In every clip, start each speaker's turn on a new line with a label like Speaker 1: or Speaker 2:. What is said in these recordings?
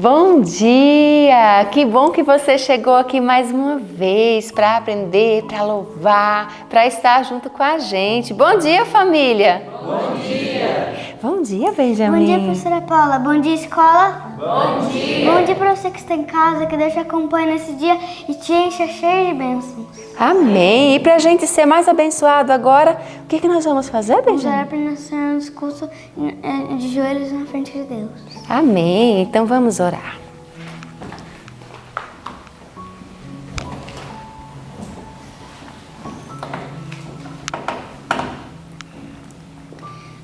Speaker 1: Bom dia! Que bom que você chegou aqui mais uma vez para aprender, para louvar, para estar junto com a gente. Bom dia, família!
Speaker 2: Bom dia!
Speaker 1: Bom dia, Benjamin!
Speaker 3: Bom dia, professora Paula! Bom dia, escola!
Speaker 2: Bom dia!
Speaker 3: Bom dia para você que está em casa, que Deus te acompanhe nesse dia e te encha cheio de bênçãos.
Speaker 1: Amém! E para a gente ser mais abençoado agora, o que nós vamos fazer,
Speaker 3: Vamos
Speaker 1: Benjamin?
Speaker 3: orar para nós no discurso de joelhos na frente de Deus.
Speaker 1: Amém! Então vamos orar.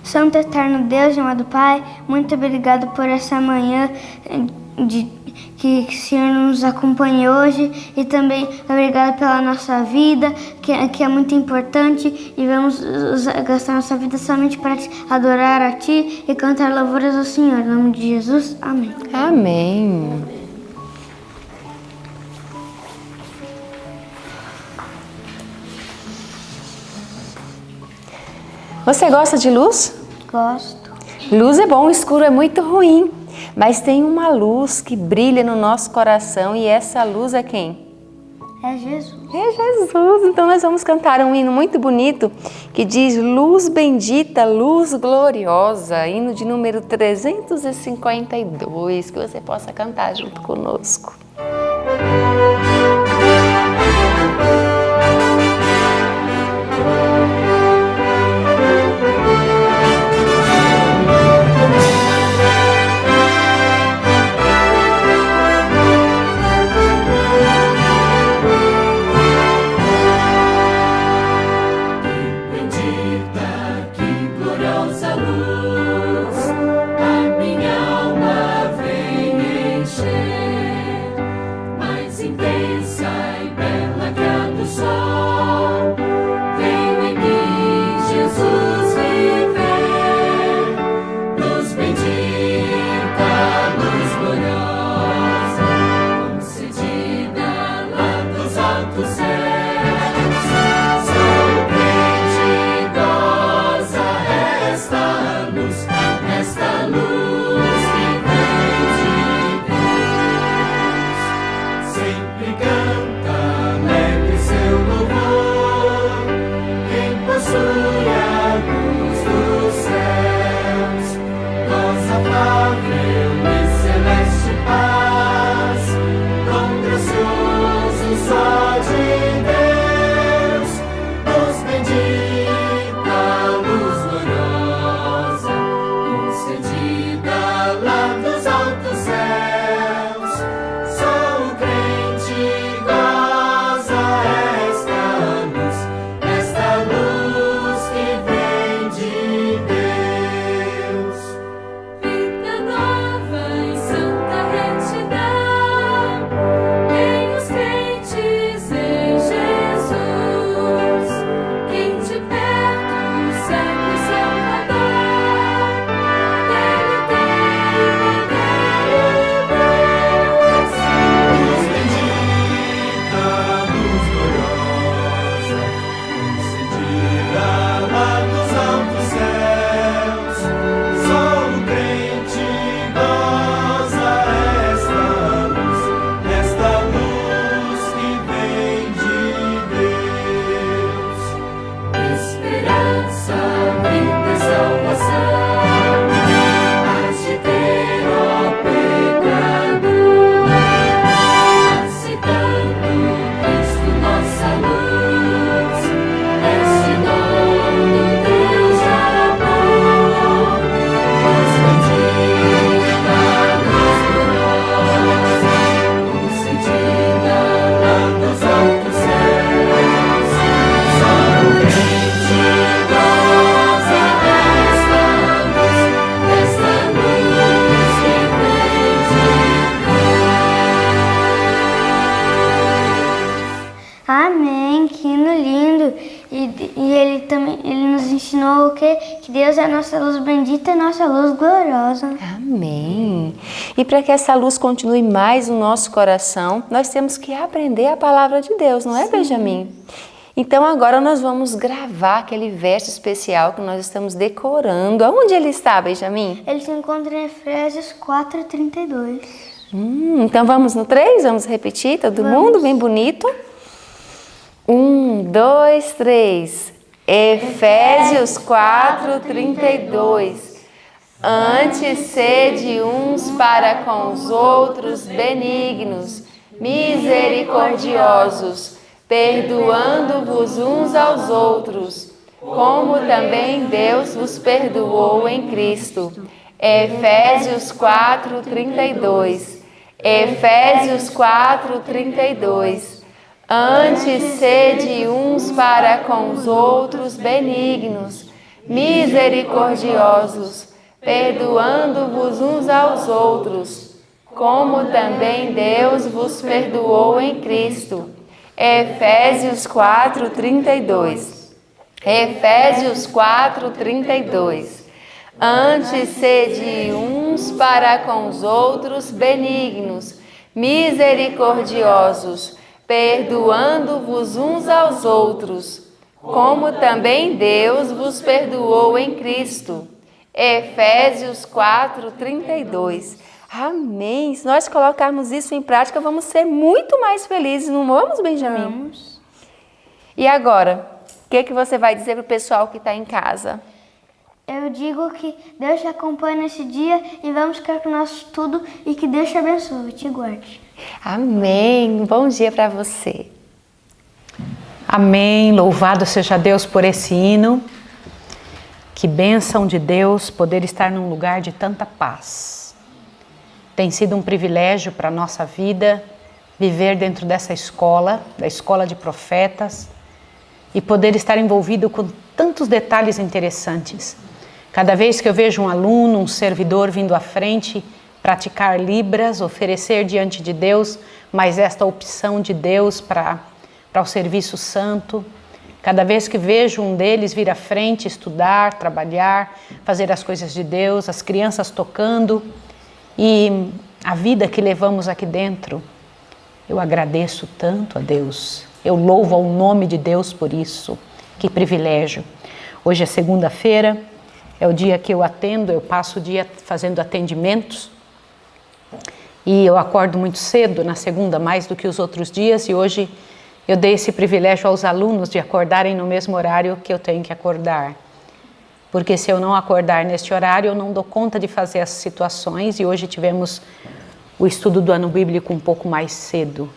Speaker 3: Santo eterno Deus, amado Pai, muito obrigado por essa manhã que o Senhor nos acompanha hoje e também obrigado pela nossa vida, que é muito importante e vamos gastar nossa vida somente para te adorar a Ti e cantar louvores ao Senhor. Em nome de Jesus, amém.
Speaker 1: Amém! Você gosta de luz?
Speaker 3: Gosto.
Speaker 1: Luz é bom, escuro é muito ruim, mas tem uma luz que brilha no nosso coração e essa luz é quem?
Speaker 3: É Jesus.
Speaker 1: É Jesus! Então nós vamos cantar um hino muito bonito que diz Luz bendita, luz gloriosa, hino de número 352, que você possa cantar junto conosco.
Speaker 3: Amém, que hino lindo! E ele nos ensinou o quê? Que Deus é a nossa luz bendita e nossa luz gloriosa.
Speaker 1: Amém! E para que essa luz continue mais no nosso coração, nós temos que aprender a palavra de Deus, não é, Benjamin? Então agora nós vamos gravar aquele verso especial que nós estamos decorando. Aonde ele está, Benjamin?
Speaker 3: Ele se encontra em Efésios 4:32.
Speaker 1: Então vamos no 3? Vamos repetir todo mundo, bem bonito. 1, 2, 3. Efésios 4:32. Antes sede uns para com os outros benignos, misericordiosos, perdoando-vos uns aos outros, como também Deus vos perdoou em Cristo. Efésios 4:32. Efésios 4:32. Antes sede uns para com os outros benignos, misericordiosos, perdoando-vos uns aos outros, como também Deus vos perdoou em Cristo. Efésios 4:32. Efésios 4:32. Antes sede uns para com os outros benignos, misericordiosos, perdoando-vos uns aos outros, como também Deus vos perdoou em Cristo. Efésios 4:32. Amém! Se nós colocarmos isso em prática, vamos ser muito mais felizes, não vamos, Benjamin?
Speaker 3: Vamos.
Speaker 1: E agora, o que você vai dizer para o pessoal que está em casa?
Speaker 3: Eu digo que Deus te acompanha nesse dia e vamos ficar com o nosso estudo e que Deus te abençoe e te guarde.
Speaker 1: Amém! Bom dia para você.
Speaker 4: Amém, louvado seja Deus por esse hino. Que bênção de Deus poder estar num lugar de tanta paz. Tem sido um privilégio para a nossa vida viver dentro dessa escola, da escola de profetas, e poder estar envolvido com tantos detalhes interessantes. Cada vez que eu vejo um aluno, um servidor vindo à frente, praticar Libras, oferecer diante de Deus, mas esta opção de Deus para o serviço santo. Cada vez que vejo um deles vir à frente, estudar, trabalhar, fazer as coisas de Deus, as crianças tocando e a vida que levamos aqui dentro, eu agradeço tanto a Deus. Eu louvo ao nome de Deus por isso. Que privilégio. Hoje é segunda-feira, é o dia que eu atendo, eu passo o dia fazendo atendimentos. E eu acordo muito cedo na segunda, mais do que os outros dias, e hoje eu dei esse privilégio aos alunos de acordarem no mesmo horário que eu tenho que acordar. Porque se eu não acordar neste horário, eu não dou conta de fazer as situações, e hoje tivemos o estudo do ano bíblico um pouco mais cedo.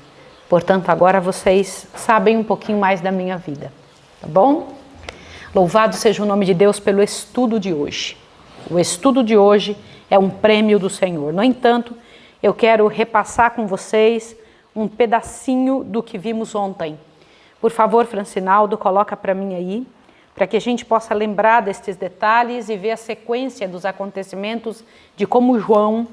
Speaker 4: Portanto, agora vocês sabem um pouquinho mais da minha vida, tá bom? Louvado seja o nome de Deus pelo estudo de hoje. O estudo de hoje é um prêmio do Senhor. No entanto, eu quero repassar com vocês um pedacinho do que vimos ontem. Por favor, Francinaldo, coloca para mim aí, para que a gente possa lembrar destes detalhes e ver a sequência dos acontecimentos de como João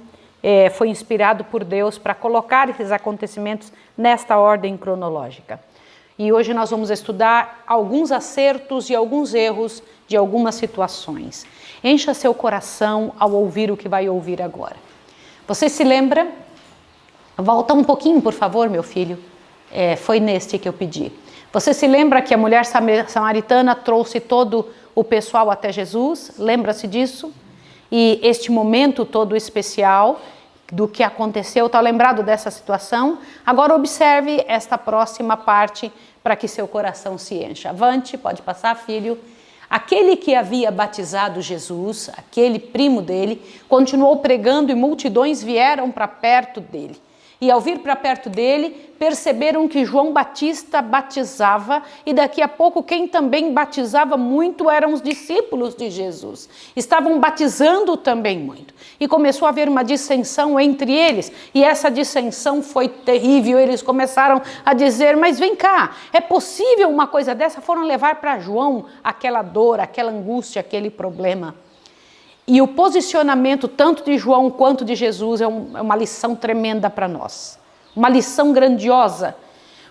Speaker 4: foi inspirado por Deus para colocar esses acontecimentos nesta ordem cronológica. E hoje nós vamos estudar alguns acertos e alguns erros de algumas situações. Encha seu coração ao ouvir o que vai ouvir agora. Você se lembra? Volta um pouquinho, por favor, meu filho. Foi neste que eu pedi. Você se lembra que a mulher samaritana trouxe todo o pessoal até Jesus? Lembra-se disso? E este momento todo especial do que aconteceu, está lembrado dessa situação? Agora observe esta próxima parte para que seu coração se encha. Avante, pode passar, filho. Aquele que havia batizado Jesus, aquele primo dele, continuou pregando e multidões vieram para perto dele. E ao vir para perto dele, perceberam que João Batista batizava e daqui a pouco quem também batizava muito eram os discípulos de Jesus. Estavam batizando também muito. E começou a haver uma dissensão entre eles e essa dissensão foi terrível. Eles começaram a dizer, mas vem cá, é possível uma coisa dessa? Foram levar para João aquela dor, aquela angústia, aquele problema. E o posicionamento tanto de João quanto de Jesus é uma lição tremenda para nós. Uma lição grandiosa.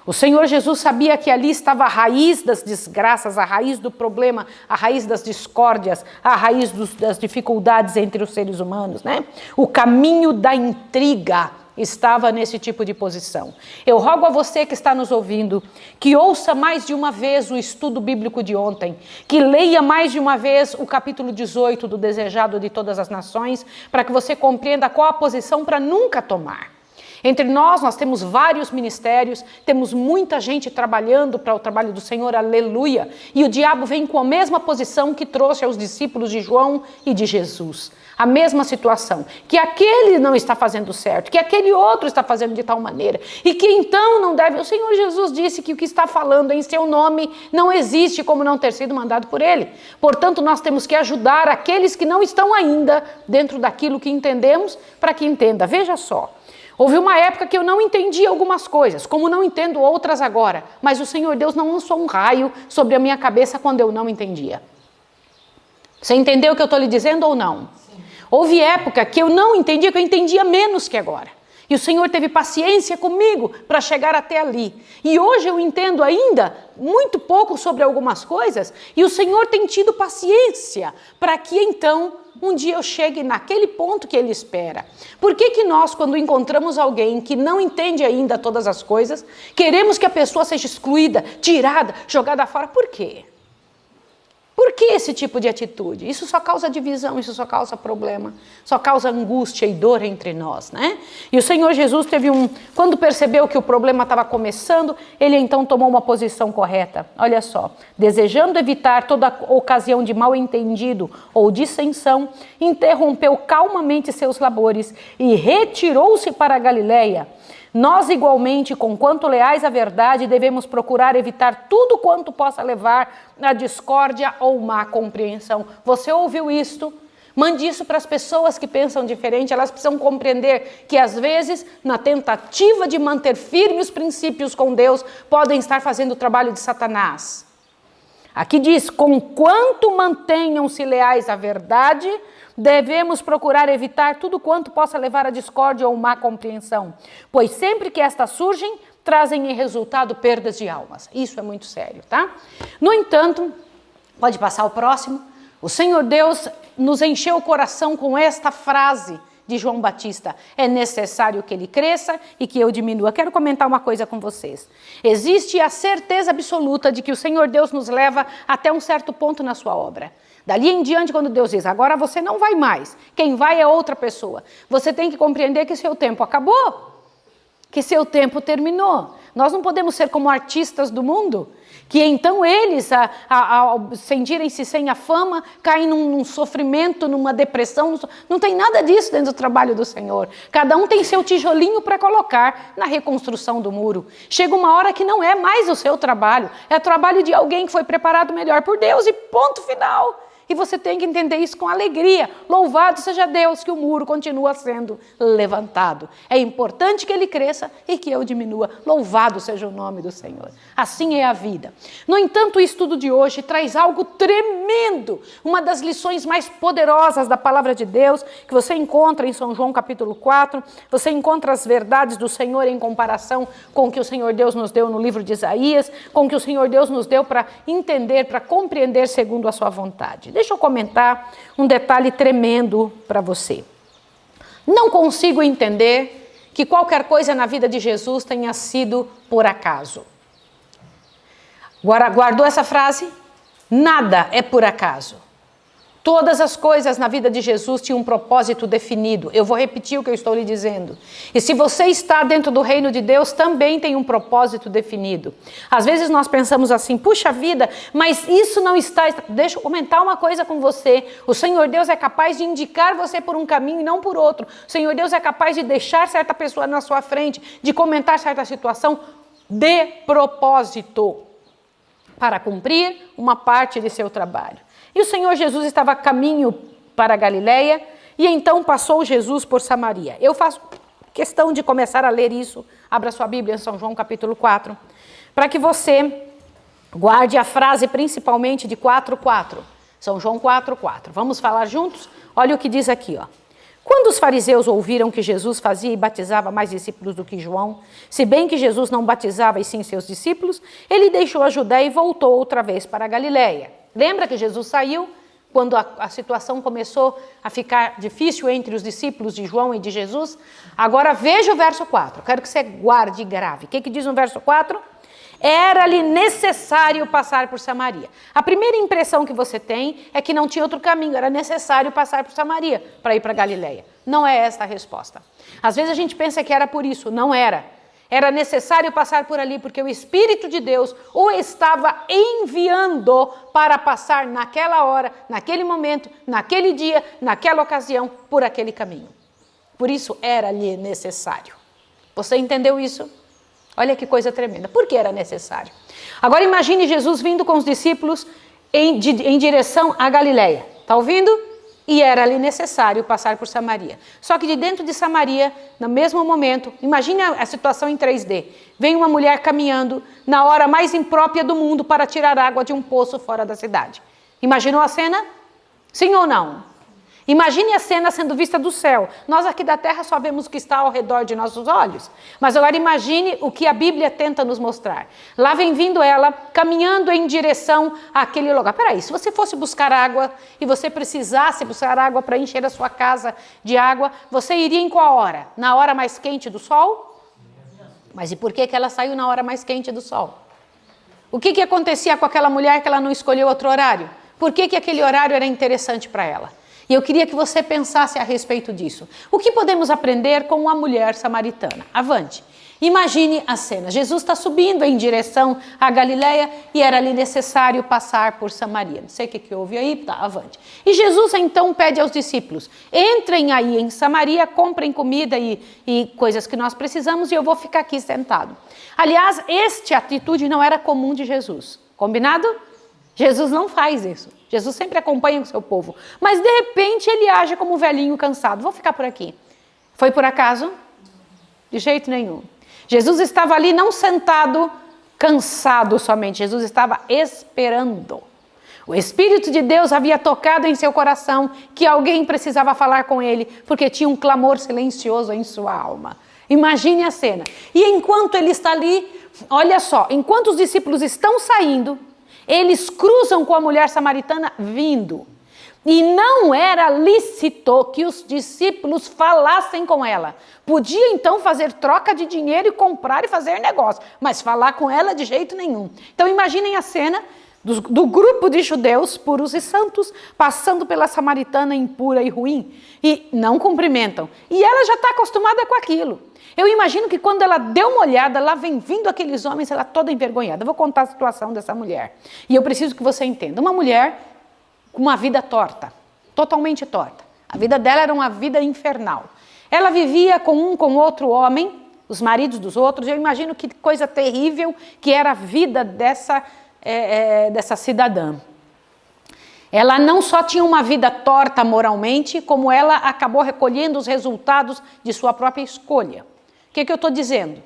Speaker 4: O Senhor Jesus sabia que ali estava a raiz das desgraças, a raiz do problema, a raiz das discórdias, a raiz das dificuldades entre os seres humanos, né? O caminho da intriga estava nesse tipo de posição. Eu rogo a você que está nos ouvindo, que ouça mais de uma vez o estudo bíblico de ontem, que leia mais de uma vez o capítulo 18 do Desejado de Todas as Nações, para que você compreenda qual a posição para nunca tomar. Entre nós temos vários ministérios, temos muita gente trabalhando para o trabalho do Senhor, aleluia. E o diabo vem com a mesma posição que trouxe aos discípulos de João e de Jesus. A mesma situação, que aquele não está fazendo certo, que aquele outro está fazendo de tal maneira, e que então não deve... O Senhor Jesus disse que o que está falando em seu nome não existe como não ter sido mandado por ele. Portanto, nós temos que ajudar aqueles que não estão ainda dentro daquilo que entendemos, para que entenda. Veja só. Houve uma época que eu não entendia algumas coisas, como não entendo outras agora, mas o Senhor Deus não lançou um raio sobre a minha cabeça quando eu não entendia. Você entendeu o que eu estou lhe dizendo ou não? Sim. Houve época que eu não entendia, que eu entendia menos que agora. E o Senhor teve paciência comigo para chegar até ali. E hoje eu entendo ainda muito pouco sobre algumas coisas, e o Senhor tem tido paciência para que então um dia eu chegue naquele ponto que Ele espera. Por que nós, quando encontramos alguém que não entende ainda todas as coisas, queremos que a pessoa seja excluída, tirada, jogada fora? Por quê? Por que esse tipo de atitude? Isso só causa divisão, isso só causa problema, só causa angústia e dor entre nós, né? E o Senhor Jesus quando percebeu que o problema estava começando, Ele então tomou uma posição correta. Olha só, desejando evitar toda ocasião de mal entendido ou dissensão, interrompeu calmamente seus labores e retirou-se para a Galileia. Nós, igualmente, conquanto leais à verdade, devemos procurar evitar tudo quanto possa levar à discórdia ou má compreensão. Você ouviu isto? Mande isso para as pessoas que pensam diferente. Elas precisam compreender que, às vezes, na tentativa de manter firmes os princípios com Deus, podem estar fazendo o trabalho de Satanás. Aqui diz, conquanto mantenham-se leais à verdade, devemos procurar evitar tudo quanto possa levar à discórdia ou má compreensão, pois sempre que estas surgem, trazem em resultado perdas de almas. Isso é muito sério, tá? No entanto, pode passar o próximo, o Senhor Deus nos encheu o coração com esta frase de João Batista: é necessário que ele cresça e que eu diminua. Quero comentar uma coisa com vocês. Existe a certeza absoluta de que o Senhor Deus nos leva até um certo ponto na sua obra. Dali em diante, quando Deus diz, agora você não vai mais, quem vai é outra pessoa, você tem que compreender que seu tempo acabou, que seu tempo terminou. Nós não podemos ser como artistas do mundo, que então eles, ao sentirem-se sem a fama, caem num sofrimento, numa depressão. Não tem nada disso dentro do trabalho do Senhor. Cada um tem seu tijolinho para colocar na reconstrução do muro. Chega uma hora que não é mais o seu trabalho, é o trabalho de alguém que foi preparado melhor por Deus e ponto final. E você tem que entender isso com alegria. Louvado seja Deus que o muro continua sendo levantado. É importante que ele cresça e que eu diminua. Louvado seja o nome do Senhor. Assim é a vida. No entanto, o estudo de hoje traz algo tremendo. Uma das lições mais poderosas da palavra de Deus, que você encontra em São João capítulo 4. Você encontra as verdades do Senhor em comparação com o que o Senhor Deus nos deu no livro de Isaías, com o que o Senhor Deus nos deu para entender, para compreender segundo a sua vontade. Deixa eu comentar um detalhe tremendo para você. Não consigo entender que qualquer coisa na vida de Jesus tenha sido por acaso. Guardou essa frase? Nada é por acaso. Todas as coisas na vida de Jesus tinham um propósito definido. Eu vou repetir o que eu estou lhe dizendo. E se você está dentro do reino de Deus, também tem um propósito definido. Às vezes nós pensamos assim, puxa vida, mas isso não está... Deixa eu comentar uma coisa com você. O Senhor Deus é capaz de indicar você por um caminho e não por outro. O Senhor Deus é capaz de deixar certa pessoa na sua frente, de comentar certa situação de propósito, para cumprir uma parte de seu trabalho. E o Senhor Jesus estava a caminho para a Galileia, e então passou Jesus por Samaria. Eu faço questão de começar a ler isso. Abra sua Bíblia em São João capítulo 4, para que você guarde a frase principalmente de 4:4. São João 4:4. Vamos falar juntos? Olha o que diz aqui, ó. Quando os fariseus ouviram que Jesus fazia e batizava mais discípulos do que João, se bem que Jesus não batizava e sim seus discípulos, ele deixou a Judéia e voltou outra vez para a Galileia. Lembra que Jesus saiu quando a situação começou a ficar difícil entre os discípulos de João e de Jesus? Agora veja o verso 4, quero que você guarde e grave. O que diz no verso 4? Era-lhe necessário passar por Samaria. A primeira impressão que você tem é que não tinha outro caminho, era necessário passar por Samaria para ir para Galileia. Não é esta a resposta. Às vezes a gente pensa que era por isso, não era. Era necessário passar por ali, porque o Espírito de Deus o estava enviando para passar naquela hora, naquele momento, naquele dia, naquela ocasião, por aquele caminho. Por isso era-lhe necessário. Você entendeu isso? Olha que coisa tremenda. Por que era necessário? Agora imagine Jesus vindo com os discípulos em direção à Galileia. Está ouvindo? E era-lhe necessário passar por Samaria. Só que de dentro de Samaria, no mesmo momento, imagine a situação em 3D. Vem uma mulher caminhando na hora mais imprópria do mundo para tirar água de um poço fora da cidade. Imaginou a cena? Sim ou não? Imagine a cena sendo vista do céu. Nós aqui da terra só vemos o que está ao redor de nossos olhos. Mas agora imagine o que a Bíblia tenta nos mostrar. Lá vem vindo ela, caminhando em direção àquele lugar. Peraí, se você fosse buscar água e você precisasse buscar água para encher a sua casa de água, você iria em qual hora? Na hora mais quente do sol? Mas e por que ela saiu na hora mais quente do sol? O que acontecia com aquela mulher que ela não escolheu outro horário? Por que aquele horário era interessante para ela? E eu queria que você pensasse a respeito disso. O que podemos aprender com a mulher samaritana? Avante. Imagine a cena. Jesus está subindo em direção à Galileia e era ali necessário passar por Samaria. Não sei o que houve aí, tá, avante. E Jesus então pede aos discípulos, entrem aí em Samaria, comprem comida e coisas que nós precisamos e eu vou ficar aqui sentado. Aliás, esta atitude não era comum de Jesus. Combinado? Jesus não faz isso. Jesus sempre acompanha o seu povo. Mas de repente ele age como um velhinho cansado. Vou ficar por aqui. Foi por acaso? De jeito nenhum. Jesus estava ali não sentado, cansado somente. Jesus estava esperando. O Espírito de Deus havia tocado em seu coração que alguém precisava falar com ele, porque tinha um clamor silencioso em sua alma. Imagine a cena. E enquanto ele está ali, olha só, enquanto os discípulos estão saindo, eles cruzam com a mulher samaritana vindo. E não era lícito que os discípulos falassem com ela. Podia então fazer troca de dinheiro e comprar e fazer negócio, mas falar com ela de jeito nenhum. Então imaginem a cena do grupo de judeus puros e santos passando pela samaritana impura e ruim e não cumprimentam. E ela já está acostumada com aquilo. Eu imagino que quando ela deu uma olhada, lá vem vindo aqueles homens, ela toda envergonhada. Eu vou contar a situação dessa mulher. E eu preciso que você entenda. Uma mulher com uma vida torta, totalmente torta. A vida dela era uma vida infernal. Ela vivia com outro homem, os maridos dos outros. Eu imagino que coisa terrível que era a vida dessa cidadã. Ela não só tinha uma vida torta moralmente, como ela acabou recolhendo os resultados de sua própria escolha. O que eu estou dizendo?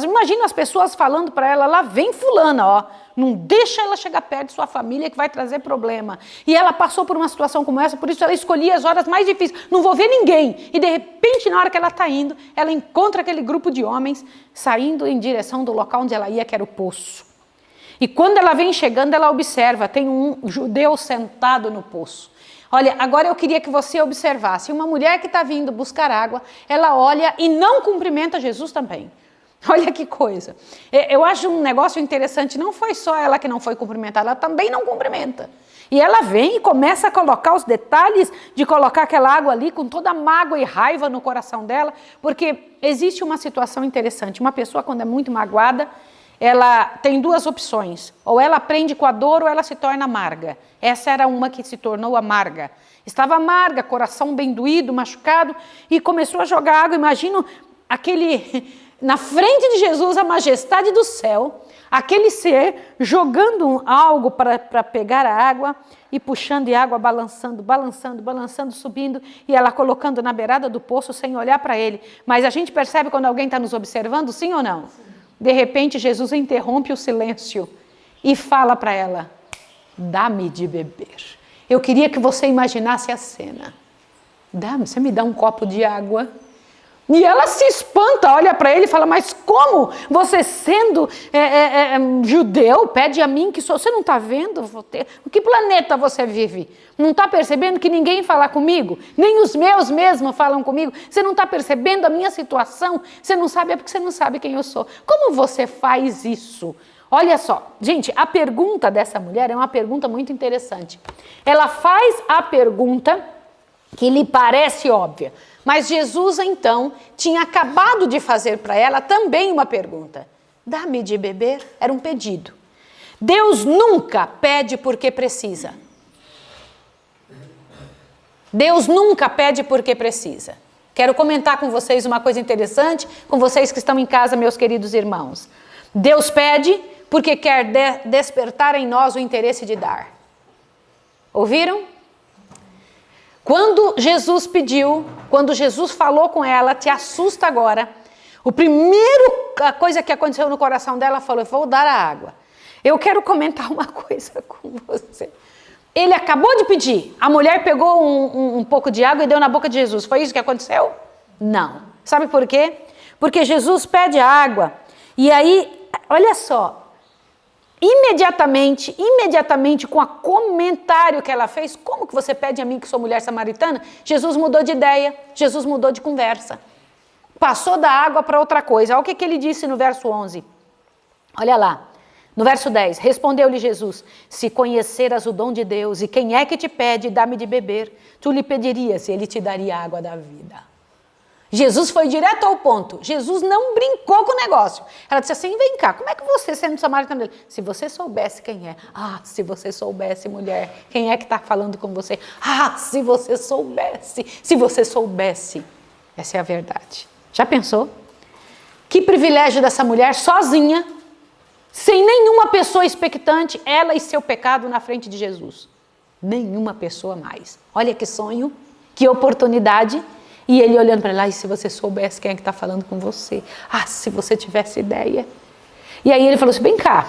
Speaker 4: Imagina as pessoas falando para ela, lá vem fulana, ó, não deixa ela chegar perto de sua família que vai trazer problema. E ela passou por uma situação como essa, por isso ela escolhia as horas mais difíceis, não vou ver ninguém. E de repente, na hora que ela está indo, ela encontra aquele grupo de homens saindo em direção do local onde ela ia, que era o poço. E quando ela vem chegando, ela observa, tem um judeu sentado no poço. Olha, agora eu queria que você observasse, uma mulher que está vindo buscar água, ela olha e não cumprimenta Jesus também. Olha que coisa. Eu acho um negócio interessante, não foi só ela que não foi cumprimentada, ela também não cumprimenta. E ela vem e começa a colocar os detalhes de colocar aquela água ali com toda a mágoa e raiva no coração dela, porque existe uma situação interessante, uma pessoa quando é muito magoada, ela tem duas opções, ou ela aprende com a dor ou ela se torna amarga. Essa era uma que se tornou amarga. Estava amarga, coração bem doído, machucado, e começou a jogar água. Imagino na frente de Jesus, a majestade do céu, aquele ser jogando algo para pegar a água e puxando a água, balançando, subindo, e ela colocando na beirada do poço sem olhar para ele. Mas a gente percebe quando alguém está nos observando, sim ou não? De repente, Jesus interrompe o silêncio e fala para ela, dá-me de beber. Eu queria que você imaginasse a cena. Você me dá um copo de água? E ela se espanta, olha para ele e fala, mas como você sendo judeu pede a mim que sou... Você não está vendo? O que planeta você vive? Não está percebendo que ninguém fala comigo? Nem os meus mesmo falam comigo? Você não está percebendo a minha situação? Você não sabe, é porque você não sabe quem eu sou. Como você faz isso? Olha só, gente, a pergunta dessa mulher é uma pergunta muito interessante. Ela faz a pergunta que lhe parece óbvia. Mas Jesus então tinha acabado de fazer para ela também uma pergunta. Dá-me de beber? Era um pedido. Deus nunca pede porque precisa. Deus nunca pede porque precisa. Quero comentar com vocês uma coisa interessante, com vocês que estão em casa, meus queridos irmãos. Deus pede porque quer despertar em nós o interesse de dar. Ouviram? Quando Jesus pediu, quando Jesus falou com ela, te assusta agora. A coisa que aconteceu no coração dela, falou, vou dar a água. Eu quero comentar uma coisa com você. Ele acabou de pedir, a mulher pegou um pouco de água e deu na boca de Jesus. Foi isso que aconteceu? Não. Sabe por quê? Porque Jesus pede a água e aí, olha só, imediatamente com o comentário que ela fez, como que você pede a mim que sou mulher samaritana? Jesus mudou de ideia, Jesus mudou de conversa. Passou da água para outra coisa. Olha o que ele disse no verso 11. Olha lá. No verso 10, respondeu-lhe Jesus, se conheceras o dom de Deus e quem é que te pede, dá-me de beber, tu lhe pedirias e ele te daria a água da vida. Jesus foi direto ao ponto, Jesus não brincou com o negócio. Ela disse assim, vem cá, como é que você sendo samaritana? Se você soubesse quem é, se você soubesse mulher, quem é que está falando com você? Se você soubesse, essa é a verdade. Já pensou? Que privilégio dessa mulher sozinha, sem nenhuma pessoa expectante, ela e seu pecado na frente de Jesus. Nenhuma pessoa mais. Olha que sonho, que oportunidade. E ele olhando para ela, e se você soubesse quem é que está falando com você? Se você tivesse ideia. E aí ele falou assim, vem cá.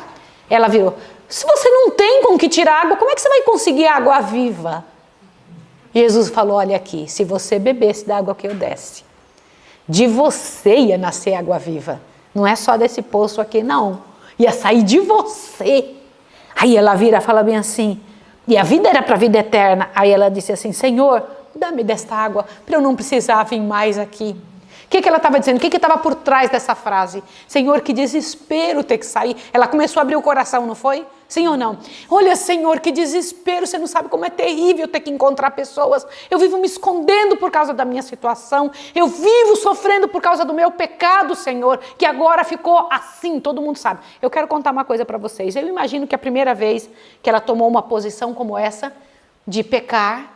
Speaker 4: Ela virou, se você não tem com que tirar água, como é que você vai conseguir água viva? Jesus falou, olha aqui, se você bebesse da água que eu desse, de você ia nascer água viva. Não é só desse poço aqui, não. Ia sair de você. Aí ela vira e fala bem assim, e a vida era para a vida eterna. Aí ela disse assim, Senhor, dá-me desta água para eu não precisar vir mais aqui. O que ela estava dizendo? O que estava por trás dessa frase? Senhor, que desespero ter que sair. Ela começou a abrir o coração, não foi? Sim ou não? Olha, Senhor, que desespero. Você não sabe como é terrível ter que encontrar pessoas. Eu vivo me escondendo por causa da minha situação. Eu vivo sofrendo por causa do meu pecado, Senhor, que agora ficou assim, todo mundo sabe. Eu quero contar uma coisa para vocês. Eu imagino que a primeira vez que ela tomou uma posição como essa, de pecar,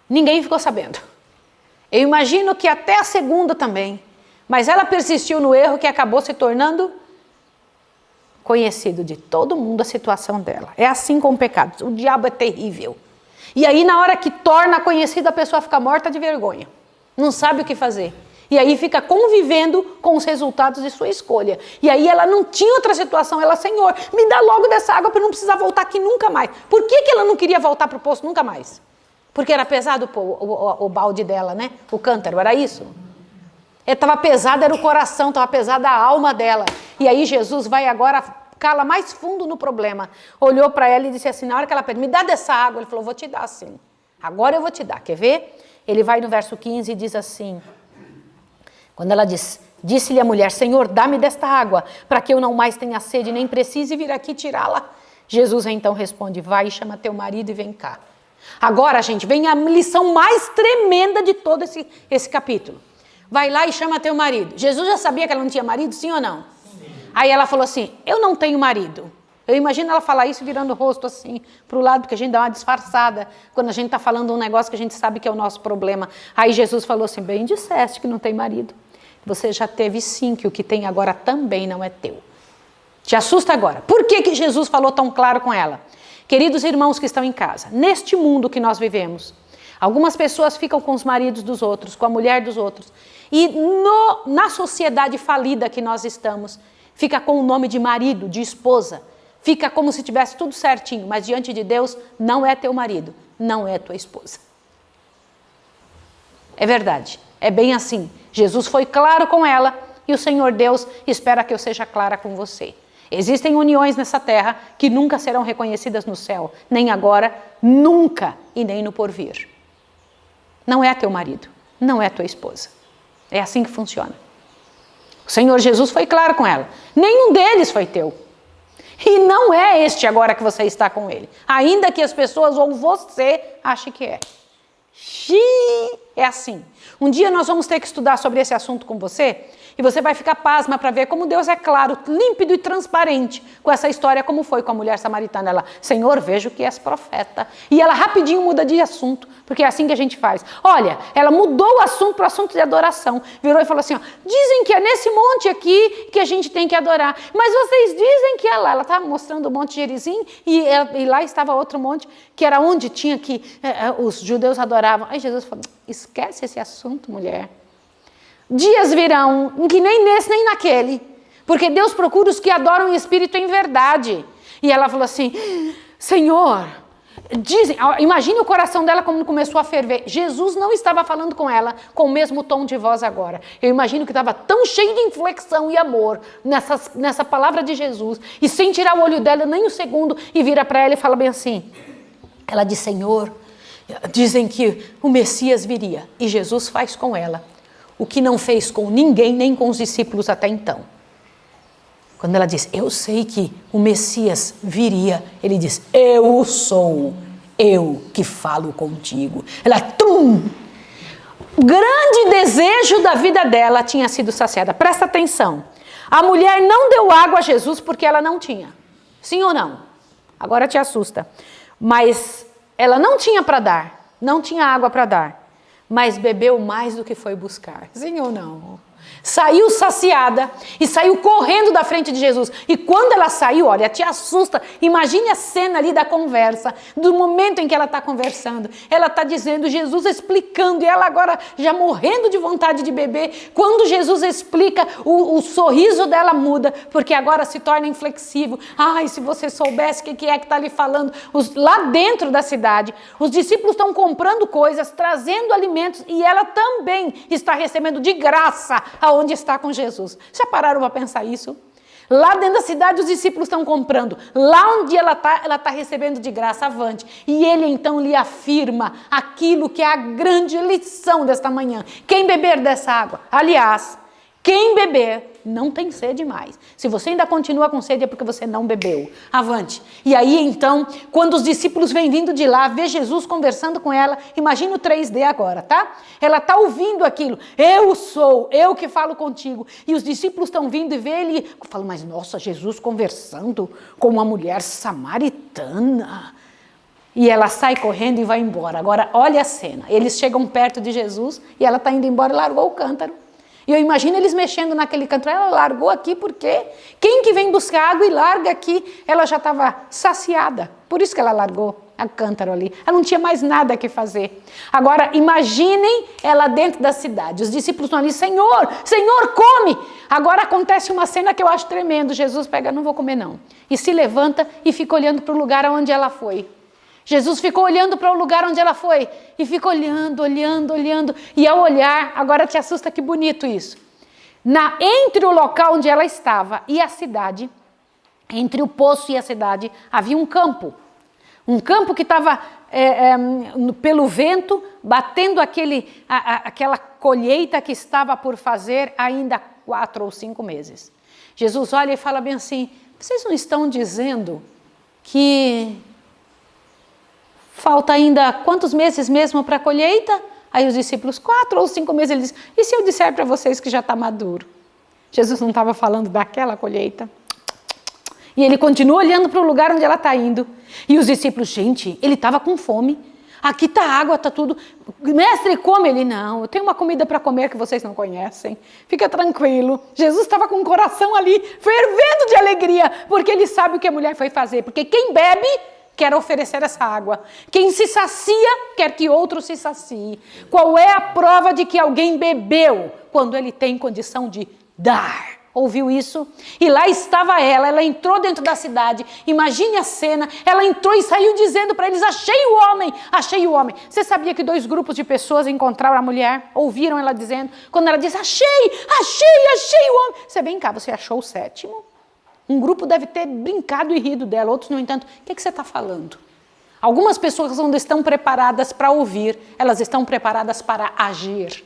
Speaker 4: ninguém ficou sabendo. Eu imagino que até a segunda também. Mas ela persistiu no erro que acabou se tornando conhecido de todo mundo a situação dela. É assim com o pecado. O diabo é terrível. E aí na hora que torna conhecido, a pessoa fica morta de vergonha. Não sabe o que fazer. E aí fica convivendo com os resultados de sua escolha. E aí ela não tinha outra situação. Ela, Senhor, me dá logo dessa água para eu não precisar voltar aqui nunca mais. Por que ela não queria voltar para o poço nunca mais? Porque era pesado o balde dela, né? O cântaro, era isso? Estava pesado, era o coração, estava pesada a alma dela. E aí Jesus vai agora, cala mais fundo no problema. Olhou para ela e disse assim, na hora que ela pede, me dá dessa água. Ele falou, vou te dar sim. Agora eu vou te dar, quer ver? Ele vai no verso 15 e diz assim, quando ela disse-lhe a mulher, Senhor, dá-me desta água, para que eu não mais tenha sede, nem precise vir aqui tirá-la. Jesus então responde, vai e chama teu marido e vem cá. Agora, gente, vem a lição mais tremenda de todo esse capítulo. Vai lá e chama teu marido. Jesus já sabia que ela não tinha marido, sim ou não? Sim. Aí ela falou assim, eu não tenho marido. Eu imagino ela falar isso virando o rosto assim para o lado, porque a gente dá uma disfarçada quando a gente está falando um negócio que a gente sabe que é o nosso problema. Aí Jesus falou assim, bem disseste que não tem marido. Você já teve sim, que o que tem agora também não é teu. Te assusta agora. Por que Jesus falou tão claro com ela? Queridos irmãos que estão em casa, neste mundo que nós vivemos, algumas pessoas ficam com os maridos dos outros, com a mulher dos outros. E na sociedade falida que nós estamos, fica com o nome de marido, de esposa. Fica como se tivesse tudo certinho, mas diante de Deus não é teu marido, não é tua esposa. É verdade, é bem assim. Jesus foi claro com ela e o Senhor Deus espera que eu seja clara com você. Existem uniões nessa terra que nunca serão reconhecidas no céu, nem agora, nunca e nem no porvir. Não é teu marido, não é tua esposa. É assim que funciona. O Senhor Jesus foi claro com ela. Nenhum deles foi teu. E não é este agora que você está com ele. Ainda que as pessoas ou você ache que é. É assim. Um dia nós vamos ter que estudar sobre esse assunto com você e você vai ficar pasma para ver como Deus é claro, límpido e transparente com essa história, como foi com a mulher samaritana. Ela, Senhor, vejo que és profeta. E ela rapidinho muda de assunto, porque é assim que a gente faz. Olha, ela mudou o assunto para o assunto de adoração. Virou e falou assim, ó, dizem que é nesse monte aqui que a gente tem que adorar. Mas vocês dizem que é lá. Ela estava mostrando o Monte Gerizim e lá estava outro monte, que era onde tinha que os judeus adoravam. Aí Jesus falou, esquece esse assunto, mulher. Dias virão em que nem nesse nem naquele, porque Deus procura os que adoram em espírito e em verdade. E ela falou assim, Senhor, dizem, imagine o coração dela como começou a ferver. Jesus não estava falando com ela com o mesmo tom de voz agora. Eu imagino que estava tão cheio de inflexão e amor nessa palavra de Jesus, e sem tirar o olho dela nem um segundo, e vira para ela e fala bem assim, ela diz, Senhor, dizem que o Messias viria, e Jesus faz com ela o que não fez com ninguém, nem com os discípulos até então. Quando ela diz, eu sei que o Messias viria, ele diz, eu sou, eu que falo contigo. Ela, o grande desejo da vida dela tinha sido saciada. Presta atenção, a mulher não deu água a Jesus porque ela não tinha. Sim ou não? Agora te assusta. Mas ela não tinha para dar, não tinha água para dar. Mas bebeu mais do que foi buscar. Sim ou não? Saiu saciada e saiu correndo da frente de Jesus. E quando ela saiu, olha, te assusta. Imagine a cena ali da conversa, do momento em que ela está conversando. Ela está dizendo, Jesus explicando, e ela agora já morrendo de vontade de beber. Quando Jesus explica, o sorriso dela muda, porque agora se torna inflexível. Ai, se você soubesse o que é que está lhe falando. Lá dentro da cidade, os discípulos estão comprando coisas, trazendo alimentos, e ela também está recebendo de graça aonde está com Jesus. Já pararam para pensar isso? Lá dentro da cidade os discípulos estão comprando. Lá onde ela está recebendo de graça, avante. E ele então lhe afirma aquilo que é a grande lição desta manhã. Quem beber dessa água, aliás, quem beber não tem sede mais. Se você ainda continua com sede é porque você não bebeu. Avante. E aí então, quando os discípulos vêm vindo de lá, vê Jesus conversando com ela, imagina o 3D agora, tá? Ela está ouvindo aquilo. Eu sou, eu que falo contigo. E os discípulos estão vindo e vê ele. Falam, mas nossa, Jesus conversando com uma mulher samaritana. E ela sai correndo e vai embora. Agora, olha a cena. Eles chegam perto de Jesus e ela está indo embora e largou o cântaro. E eu imagino eles mexendo naquele cântaro. Ela largou aqui porque quem que vem buscar água e larga aqui, ela já estava saciada. Por isso que ela largou o cântaro ali. Ela não tinha mais nada que fazer. Agora, imaginem ela dentro da cidade. Os discípulos estão ali, Senhor, Senhor, come! Agora acontece uma cena que eu acho tremendo. Jesus pega, não vou comer não. E se levanta e fica olhando para o lugar onde ela foi. Jesus ficou olhando para o lugar onde ela foi e fica olhando, olhando, olhando. E ao olhar, agora te assusta, que bonito isso. Entre o local onde ela estava e a cidade, entre o poço e a cidade, havia um campo. Um campo que estava pelo vento, batendo aquela colheita que estava por fazer ainda 4 ou 5 meses. Jesus olha e fala bem assim, vocês não estão dizendo que falta ainda quantos meses mesmo para a colheita? Aí os discípulos, 4 ou 5 meses, ele diz, e se eu disser para vocês que já está maduro? Jesus não estava falando daquela colheita. E ele continua olhando para o lugar onde ela está indo. E os discípulos, gente, ele estava com fome. Aqui está água, está tudo. Mestre, come. Ele, não, eu tenho uma comida para comer que vocês não conhecem. Fica tranquilo. Jesus estava com o coração ali, fervendo de alegria, porque ele sabe o que a mulher foi fazer. Porque quem bebe quer oferecer essa água. Quem se sacia, quer que outro se sacie. Qual é a prova de que alguém bebeu? Quando ele tem condição de dar. Ouviu isso? E lá estava ela entrou dentro da cidade. Imagine a cena, ela entrou e saiu dizendo para eles, achei o homem, achei o homem. Você sabia que 2 grupos de pessoas encontraram a mulher? Ouviram ela dizendo? Quando ela diz, achei o homem. Você vem cá, você achou o 7º? Um grupo deve ter brincado e rido dela, outros, no entanto, o que você está falando? Algumas pessoas não estão preparadas para ouvir, elas estão preparadas para agir.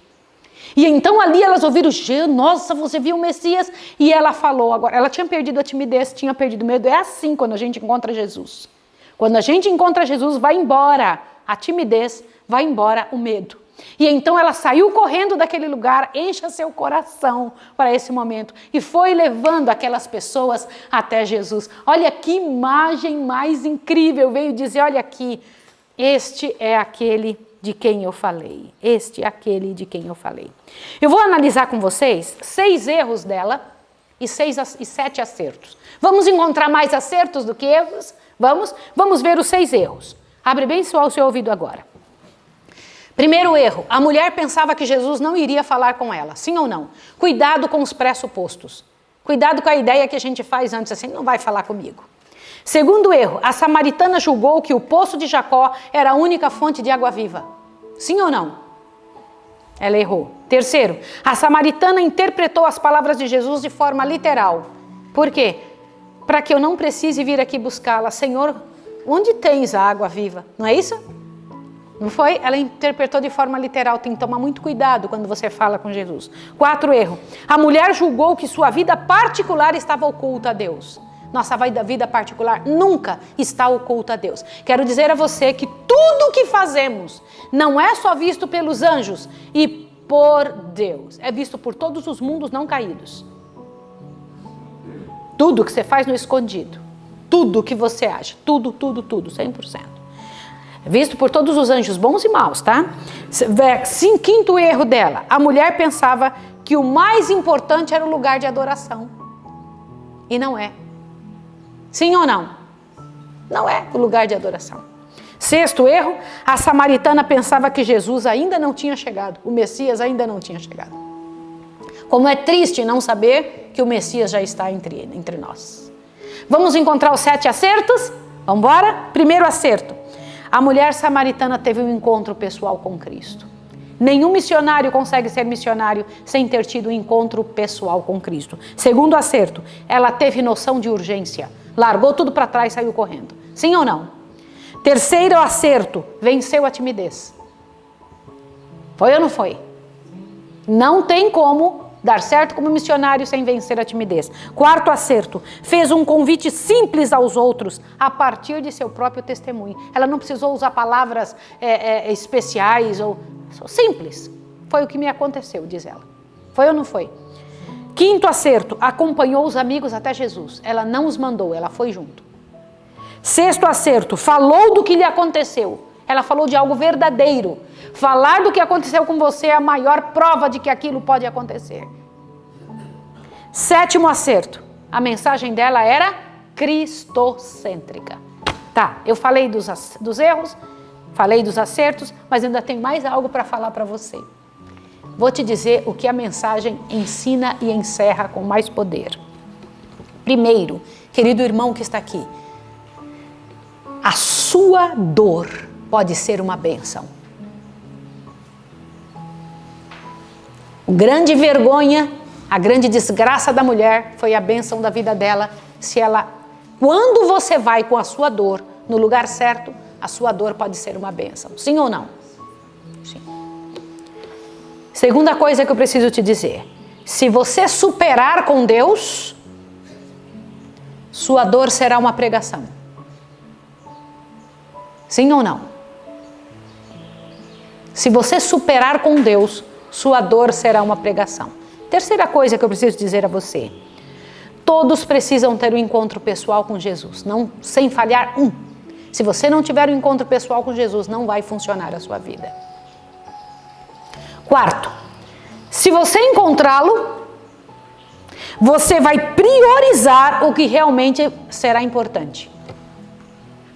Speaker 4: E então ali elas ouviram, nossa, você viu o Messias? E ela falou, agora, ela tinha perdido a timidez, tinha perdido o medo. É assim quando a gente encontra Jesus. Quando a gente encontra Jesus, vai embora a timidez, vai embora o medo. E então ela saiu correndo daquele lugar, encha seu coração para esse momento e foi levando aquelas pessoas até Jesus. Olha que imagem mais incrível, veio dizer, olha aqui, este é aquele de quem eu falei, este é aquele de quem eu falei. Eu vou analisar com vocês 6 erros dela e 7 acertos. Vamos encontrar mais acertos do que erros? Vamos ver os 6 erros. Abre bem o seu ouvido agora. Primeiro erro, a mulher pensava que Jesus não iria falar com ela, sim ou não? Cuidado com os pressupostos. Cuidado com a ideia que a gente faz antes, assim, não vai falar comigo. Segundo erro, a samaritana julgou que o poço de Jacó era a única fonte de água viva. Sim ou não? Ela errou. Terceiro, a samaritana interpretou as palavras de Jesus de forma literal. Por quê? Para que eu não precise vir aqui buscá-la. Senhor, onde tens a água viva? Não é isso? Não foi? Ela interpretou de forma literal. Tem que tomar muito cuidado quando você fala com Jesus. 4 erro. A mulher julgou que sua vida particular estava oculta a Deus. Nossa vida particular nunca está oculta a Deus. Quero dizer a você que tudo o que fazemos não é só visto pelos anjos e por Deus. É visto por todos os mundos não caídos. Tudo que você faz no escondido. Tudo que você acha. Tudo, 100%. É visto por todos os anjos bons e maus, tá? Quinto erro dela. A mulher pensava que o mais importante era o lugar de adoração. E não é. Sim ou não? Não é o lugar de adoração. Sexto erro. A samaritana pensava que Jesus ainda não tinha chegado. O Messias ainda não tinha chegado. Como é triste não saber que o Messias já está entre nós. Vamos encontrar os 7 acertos? Vamos embora? Primeiro acerto. A mulher samaritana teve um encontro pessoal com Cristo. Nenhum missionário consegue ser missionário sem ter tido um encontro pessoal com Cristo. Segundo acerto, ela teve noção de urgência. Largou tudo para trás e saiu correndo. Sim ou não? Terceiro acerto, venceu a timidez. Foi ou não foi? Não tem como dar certo como missionário sem vencer a timidez. Quarto acerto, fez um convite simples aos outros a partir de seu próprio testemunho. Ela não precisou usar palavras especiais ou simples. Foi o que me aconteceu, diz ela. Foi ou não foi? Quinto acerto, acompanhou os amigos até Jesus. Ela não os mandou, ela foi junto. Sexto acerto, falou do que lhe aconteceu. Ela falou de algo verdadeiro. Falar do que aconteceu com você é a maior prova de que aquilo pode acontecer. Sétimo acerto, a mensagem dela era cristocêntrica. Tá, eu falei dos erros, falei dos acertos, mas ainda tem mais algo para falar para você. Vou te dizer o que a mensagem ensina e encerra com mais poder. Primeiro, querido irmão que está aqui, a sua dor pode ser uma bênção. A grande vergonha, a grande desgraça da mulher foi a bênção da vida dela. Quando você vai com a sua dor no lugar certo, a sua dor pode ser uma bênção. Sim ou não? Sim. Segunda coisa que eu preciso te dizer. Se você superar com Deus, sua dor será uma pregação. Sim ou não? Se você superar com Deus, sua dor será uma pregação. Terceira coisa que eu preciso dizer a você. Todos precisam ter um encontro pessoal com Jesus, sem falhar um. Se você não tiver um encontro pessoal com Jesus, não vai funcionar a sua vida. Quarto, se você encontrá-lo, você vai priorizar o que realmente será importante.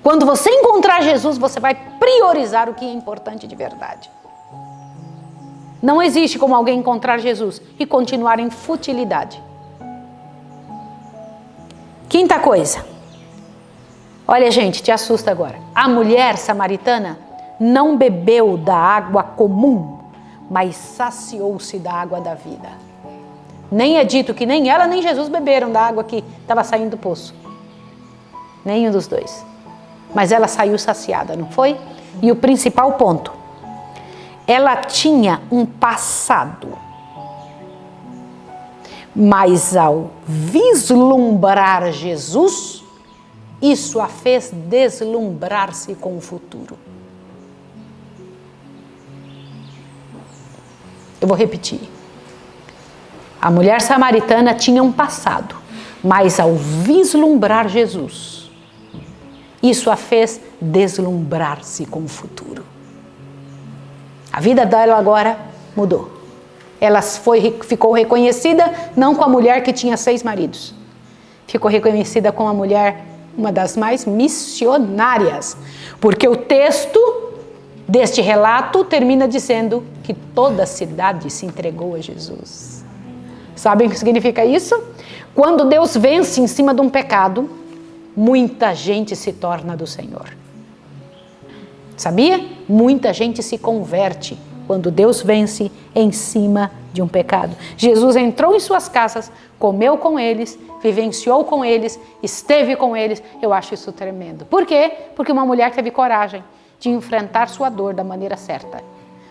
Speaker 4: Quando você encontrar Jesus, você vai priorizar o que é importante de verdade. Não existe como alguém encontrar Jesus e continuar em futilidade. Quinta coisa. Olha, gente, te assusta agora. A mulher samaritana não bebeu da água comum, mas saciou-se da água da vida. Nem é dito que nem ela nem Jesus beberam da água que estava saindo do poço. Nenhum dos dois. Mas ela saiu saciada, não foi? E o principal ponto. Ela tinha um passado. Mas ao vislumbrar Jesus, isso a fez deslumbrar-se com o futuro. Eu vou repetir. A mulher samaritana tinha um passado, mas ao vislumbrar Jesus, isso a fez deslumbrar-se com o futuro. A vida dela agora mudou. Ela ficou reconhecida não com a mulher que tinha 6 maridos. Ficou reconhecida como a mulher, uma das mais missionárias. Porque o texto deste relato termina dizendo que toda a cidade se entregou a Jesus. Sabem o que significa isso? Quando Deus vence em cima de um pecado, muita gente se torna do Senhor. Sabia? Muita gente se converte quando Deus vence em cima de um pecado. Jesus entrou em suas casas, comeu com eles, vivenciou com eles, esteve com eles. Eu acho isso tremendo. Por quê? Porque uma mulher teve coragem de enfrentar sua dor da maneira certa.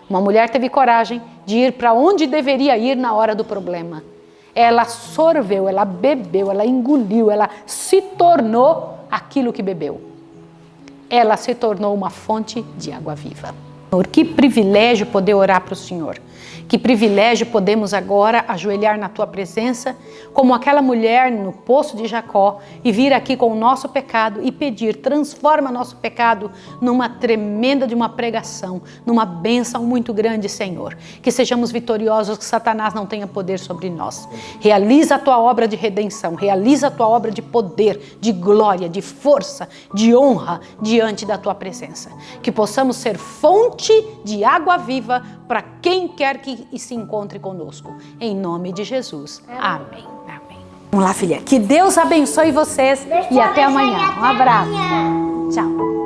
Speaker 4: Uma mulher teve coragem de ir para onde deveria ir na hora do problema. Ela sorveu, ela bebeu, ela engoliu, ela se tornou aquilo que bebeu. Ela se tornou uma fonte de água viva. Que privilégio poder orar para o Senhor. Que privilégio podemos agora ajoelhar na Tua presença, como aquela mulher no poço de Jacó, e vir aqui com o nosso pecado e pedir, transforma nosso pecado numa tremenda de uma pregação, numa bênção muito grande, Senhor. Que sejamos vitoriosos, que Satanás não tenha poder sobre nós. Realiza a Tua obra de redenção, realiza a Tua obra de poder, de glória, de força, de honra diante da Tua presença. Que possamos ser fonte de água viva para quem quer que se encontre conosco. Em nome de Jesus. Amém. Amém. Vamos lá, filha. Que Deus abençoe vocês e até amanhã. Um abraço. Tchau.